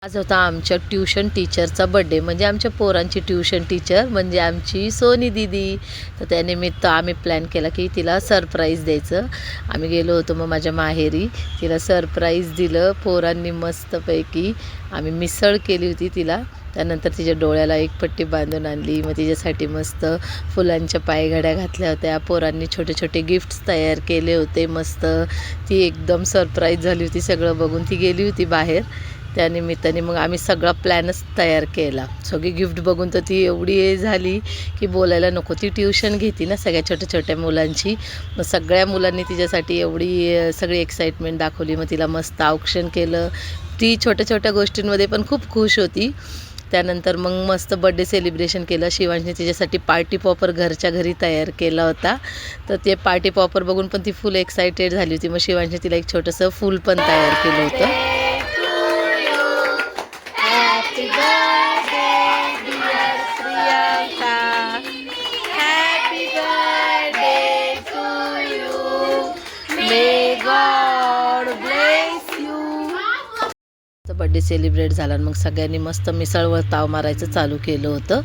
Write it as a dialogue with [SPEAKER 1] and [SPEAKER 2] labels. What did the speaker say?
[SPEAKER 1] आज होता आमच्या ट्यूशन टीचरचा बड्डे, म्हणजे आमच्या पोरांची ट्यूशन टीचर म्हणजे आमची सोनी दीदी. तर त्यानिमित्त आम्ही प्लॅन केला की तिला सरप्राईज द्यायचं. आम्ही गेलो होतो मग माझ्या माहेरी, तिला सरप्राईज दिलं. पोरांनी मस्तपैकी आम्ही मिसळ केली होती तिला. त्यानंतर तिच्या डोळ्याला एक पट्टी बांधून आणली. मग तिच्यासाठी मस्त फुलांच्या पायघड्या घातल्या होत्या. पोरांनी छोटे छोटे गिफ्ट्स तयार केले होते मस्त. ती एकदम सरप्राईज झाली होती सगळं बघून. ती गेली होती बाहेर, त्यानिमित्ताने मग आम्ही सगळा प्लॅनच तयार केला. सगळी गिफ्ट बघून तर ती एवढी झाली की बोलायला नको. ती ट्यूशन घेते ना सगळ्या छोट्या छोट्या मुलांची. मग सगळ्या मुलांनी तिच्यासाठी एवढी सगळी एक्साइटमेंट दाखवली. मग तिला मस्त औक्षण केलं. ती छोट्या छोट्या गोष्टींमध्ये पण खूप खुश होती. त्यानंतर मग मस्त बड्डे सेलिब्रेशन केलं. शिवांशने तिच्यासाठी पार्टी पॉपर घरच्या घरी तयार केला होता. तर ते पार्टी पॉपर बघून पण ती फुल एक्सायटेड झाली होती. मग शिवांशने तिला एक छोटंसं फूल पण तयार केलं होतं. Happy birthday dear Priyanka, happy birthday to you, may God bless you. Birthday celebrate झाला. मग सगळ्यांनी मस्त मिसळवर ताव मारायचं चालू केलं होतं.